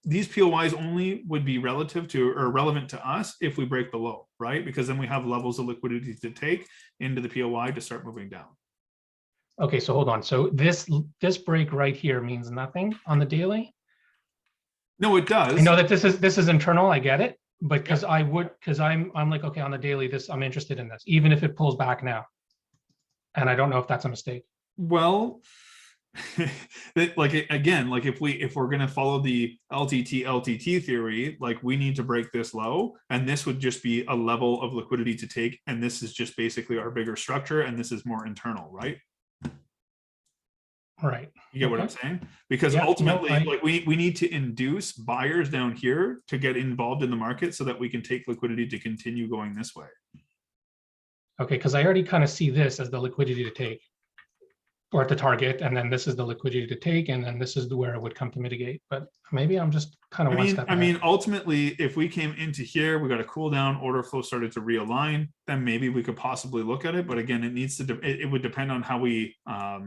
These POIs only would be relative to or relevant to us if we break below, right? Because then we have levels of liquidity to take into the POI to start moving down. Okay, so hold on. So this break right here means nothing on the daily? No, it does. I know that this is internal. I get it, but because I'm like, okay, on the daily, I'm interested in this, even if it pulls back now. And I don't know if that's a mistake. Well, like again, like if we're going to follow the LTT theory, like we need to break this low, and this would just be a level of liquidity to take, and this is just basically our bigger structure, and this is more internal, right? Right. You get what I'm saying? Because ultimately, like we need to induce buyers down here to get involved in the market so that we can take liquidity to continue going this way. Okay, because I already kind of see this as the liquidity to take, or to target, and then this is the liquidity to take, and then this is where it would come to mitigate. But maybe I'm just kind of one step ahead. I mean, ultimately, if we came into here, we got a cool down, order flow started to realign, then maybe we could possibly look at it. But again, it needs to, it would depend on how we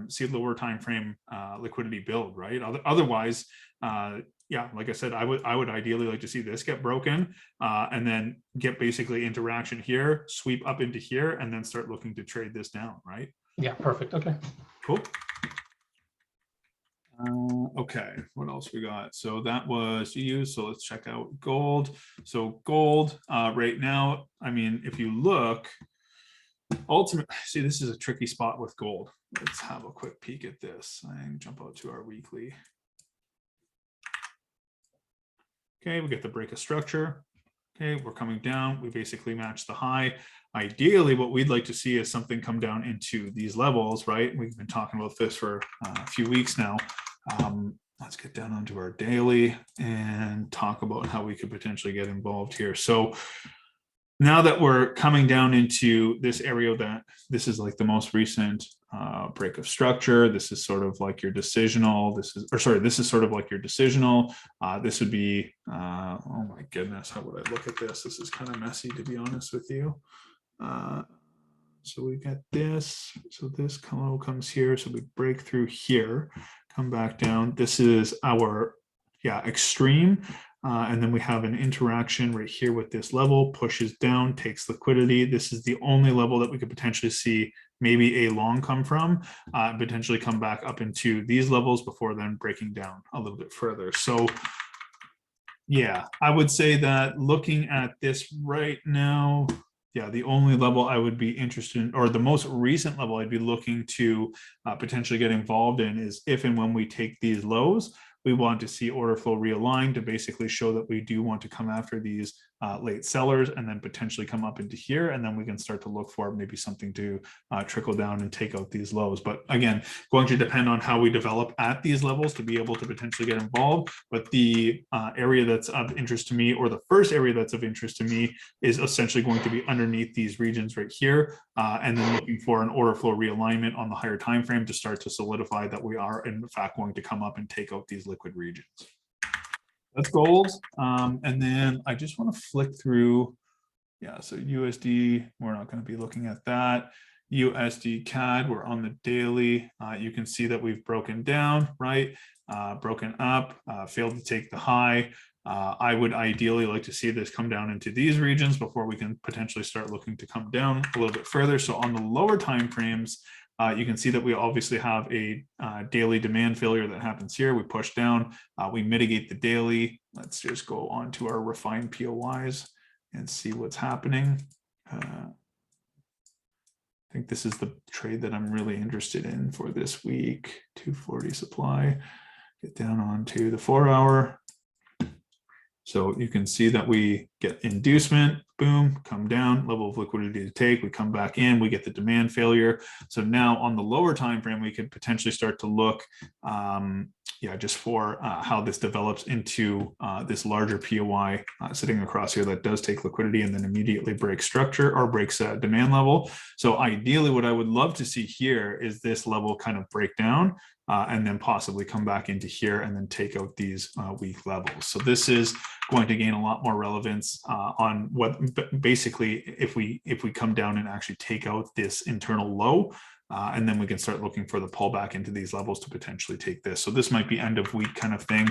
see lower time frame liquidity build, right? Otherwise, yeah, like I said, I would ideally like to see this get broken and then get basically interaction here, sweep up into here, and then start looking to trade this down, right? Yeah, perfect. Okay. Cool. Okay, what else we got? So that was EU. So let's check out gold. So gold right now, I mean, if you look, ultimately, see, this is a tricky spot with gold. Let's have a quick peek at this and jump out to our weekly. Okay, we get the break of structure. Okay, we're coming down. We basically match the high. Ideally, what we'd like to see is something come down into these levels, right? We've been talking about this for a few weeks now. let's get down onto our daily and talk about how we could potentially get involved here. So now that we're coming down into this area, that this is like the most recent break of structure. This is sort of like your decisional. This is sort of like your decisional. This would be, oh my goodness, how would I look at this? This is kind of messy, to be honest with you. So we get this, so this comes here. So we break through here, come back down. This is our, extreme. And then we have an interaction right here with this level, pushes down, takes liquidity. This is the only level that we could potentially see maybe a long come from, potentially come back up into these levels before then breaking down a little bit further. So yeah, I would say that looking at this right now, the only level I would be interested in, or the most recent level I'd be looking to potentially get involved in, is if and when we take these lows, we want to see order flow realign to basically show that we do want to come after these late sellers and then potentially come up into here. And then we can start to look for maybe something to trickle down and take out these lows. But again, going to depend on how we develop at these levels to be able to potentially get involved. But the area that's of interest to me, or the first area that's of interest to me, is essentially going to be underneath these regions right here. And then looking for an order flow realignment on the higher time frame to start to solidify that we are in fact going to come up and take out these liquid regions. That's gold. And then I just want to flick through. So USD, we're not going to be looking at that. USD CAD, we're on the daily. You can see that we've broken down, right? Broken up, failed to take the high. I would ideally like to see this come down into these regions before we can potentially start looking to come down a little bit further. So on the lower time frames, you can see that we obviously have a daily demand failure that happens here. We push down, we mitigate the daily. Let's just go on to our refined POIs and see what's happening. I think this is the trade that I'm really interested in for this week. 240 supply, get down onto the 4 hour. So you can see that we get inducement, boom, come down, level of liquidity to take, we come back in, we get the demand failure. So now on the lower time frame, we could potentially start to look just for how this develops into this larger POI sitting across here that does take liquidity and then immediately breaks structure or breaks demand level. So ideally what I would love to see here is this level kind of break down and then possibly come back into here and then take out these weak levels. So this is going to gain a lot more relevance on what basically if we come down and actually take out this internal low, and then we can start looking for the pullback into these levels to potentially take this. So this might be end of week kind of thing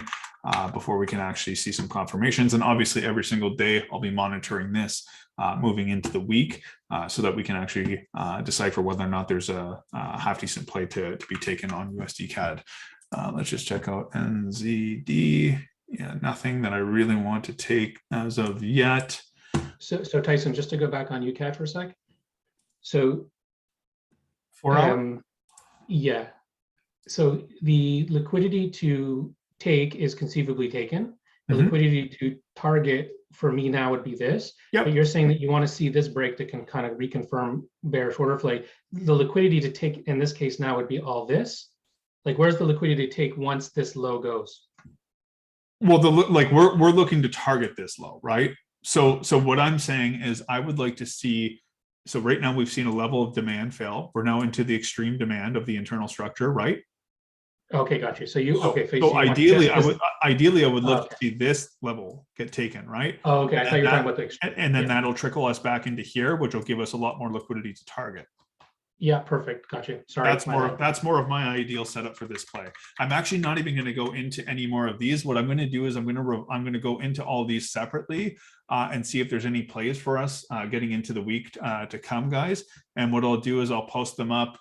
before we can actually see some confirmations. And obviously every single day I'll be monitoring this moving into the week so that we can actually decipher whether or not there's a half decent play to be taken on USD CAD. Let's just check out NZD. Yeah, nothing that I really want to take as of yet. So Tyson, just to go back on UCAD for a sec. So 4 hour? Yeah. So the liquidity to take is conceivably taken. The liquidity to target for me now would be this. Yep. But you're saying that you want to see this break that can kind of reconfirm bearish order flow. The liquidity to take in this case now would be all this. Like, where's the liquidity to take once this low goes? Well, we're looking to target this low, right? So what I'm saying is I would like to see. So right now we've seen a level of demand fail. We're now into the extreme demand of the internal structure, right? Okay, got you. So ideally, I would love to see this level get taken, right? Oh, okay. I thought you were talking about the extreme. And then that'll trickle us back into here, which will give us a lot more liquidity to target. Yeah, perfect. Got you. Sorry. That's more of my ideal setup for this play. I'm actually not even going to go into any more of these. What I'm going to do is I'm going to go into all these separately and see if there's any plays for us getting into the week to come, guys. And what I'll do is I'll post them up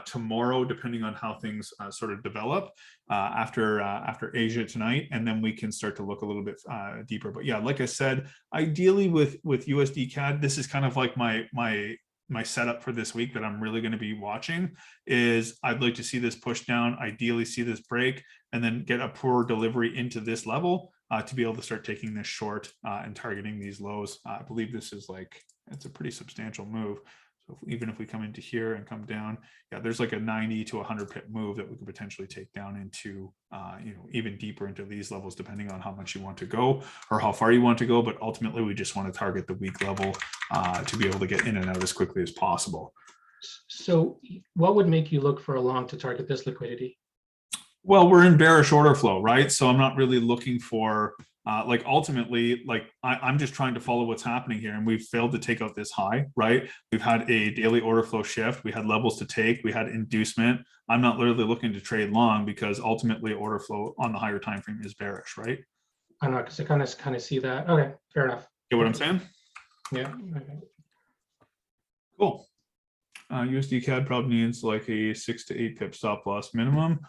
tomorrow, depending on how things sort of develop after Asia tonight, and then we can start to look a little bit deeper. But yeah, like I said, ideally with USD CAD, this is kind of like my setup for this week that I'm really going to be watching is I'd like to see this push down, ideally see this break, and then get a poor delivery into this level to be able to start taking this short and targeting these lows. I believe this is it's a pretty substantial move. So So even if we come into here and come down, yeah, there's like a 90 to 100 pip move that we could potentially take down into, even deeper into these levels, depending on how much you want to go or how far you want to go. But ultimately, we just want to target the weak level to be able to get in and out as quickly as possible. So what would make you look for a long to target this liquidity? Well, we're in bearish order flow, right? So I'm not really looking for ultimately, I'm just trying to follow what's happening here, and we've failed to take out this high, right? We've had a daily order flow shift. We had levels to take. We had inducement. I'm not literally looking to trade long because ultimately order flow on the higher time frame is bearish, right? I'm not, because I kind of see that. Okay, fair enough. Get what I'm saying? Yeah. Okay. Cool. USD CAD probably needs like a 6 to 8 pip stop loss minimum.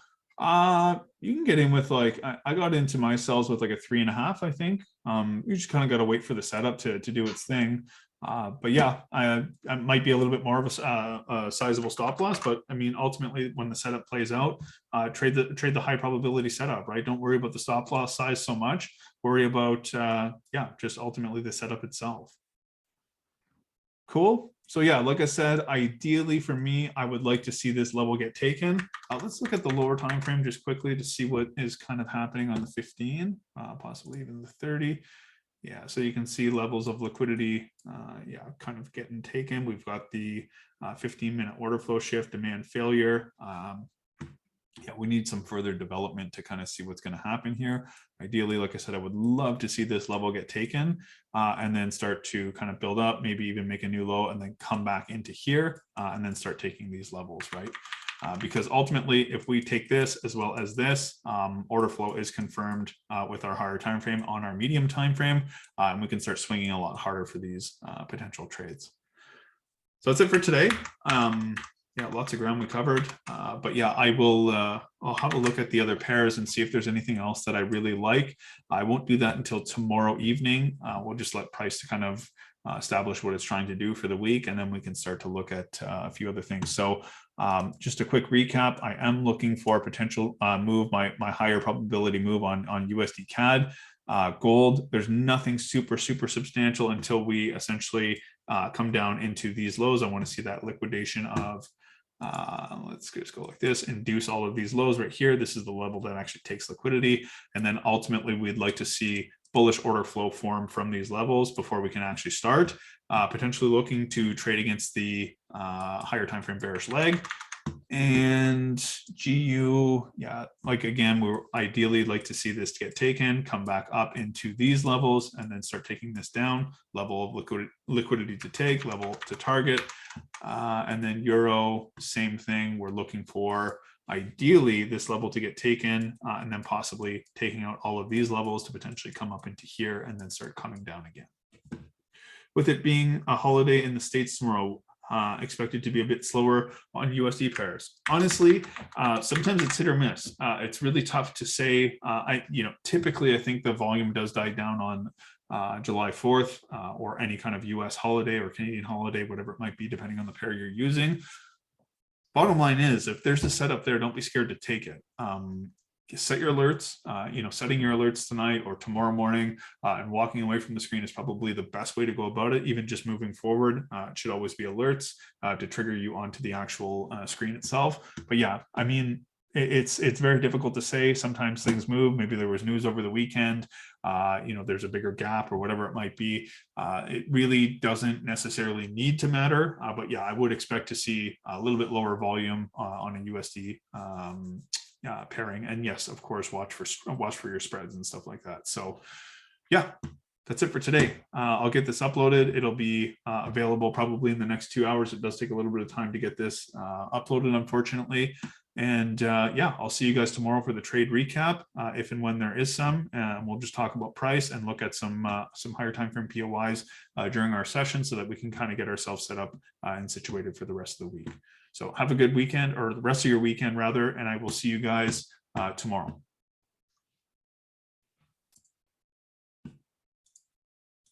You can get in with I got into my cells with like a 3.5, I think. You just kind of got to wait for the setup to do its thing. But yeah, I might be a little bit more of a sizable stop loss, but I mean, ultimately when the setup plays out, trade the high probability setup, right? Don't worry about the stop loss size so much. Worry about, just ultimately the setup itself. Cool. So yeah, like I said, ideally for me, I would like to see this level get taken. Let's look at the lower time frame just quickly to see what is kind of happening on the 15, possibly even the 30. Yeah, so you can see levels of liquidity, kind of getting taken. We've got the 15-minute order flow shift, demand failure. We need some further development to kind of see what's going to happen here. Ideally, like I said, I would love to see this level get taken and then start to kind of build up, maybe even make a new low and then come back into here and then start taking these levels, right? Because ultimately, if we take this as well as this, order flow is confirmed with our higher time frame on our medium time frame, and we can start swinging a lot harder for these potential trades. So that's it for today. Lots of ground we covered, but yeah, I'll have a look at the other pairs and see if there's anything else that I really like. I won't do that until tomorrow evening. We'll just let price to kind of establish what it's trying to do for the week, and then we can start to look at a few other things. So just a quick recap, I am looking for a potential move, my higher probability move on USD CAD. Gold, there's nothing super substantial until we essentially come down into these lows. I want to see that liquidation of let's just go like this, induce all of these lows right here. This is the level that actually takes liquidity, and then ultimately we'd like to see bullish order flow form from these levels before we can actually start potentially looking to trade against the higher time frame bearish leg. And GU, again, we ideally like to see this get taken, come back up into these levels, and then start taking this down. Level of liquidity to take, level to target. And then Euro, same thing. We're looking for ideally this level to get taken, and then possibly taking out all of these levels to potentially come up into here and then start coming down again. With it being a holiday in the States tomorrow, expected to be a bit slower on USD pairs. Honestly, sometimes it's hit or miss. It's really tough to say. Typically I think the volume does die down on July 4th or any kind of US holiday or Canadian holiday, whatever it might be, depending on the pair you're using. Bottom line is, if there's a setup there, don't be scared to take it. Set your alerts, setting your alerts tonight or tomorrow morning and walking away from the screen is probably the best way to go about it. Even just moving forward, it should always be alerts to trigger you onto the actual screen itself. But yeah, I mean, it's very difficult to say. Sometimes things move. Maybe there was news over the weekend. There's a bigger gap or whatever it might be. It really doesn't necessarily need to matter. But yeah, I would expect to see a little bit lower volume on a USD pairing, and yes, of course, watch for your spreads and stuff like that. So yeah, that's it for today. I'll get this uploaded. It'll be available probably in the next 2 hours. It does take a little bit of time to get this uploaded, unfortunately. And I'll see you guys tomorrow for the trade recap, if and when there is some. And we'll just talk about price and look at some higher time frame POIs during our session so that we can kind of get ourselves set up and situated for the rest of the week. So have a good weekend, or the rest of your weekend rather, and I will see you guys tomorrow.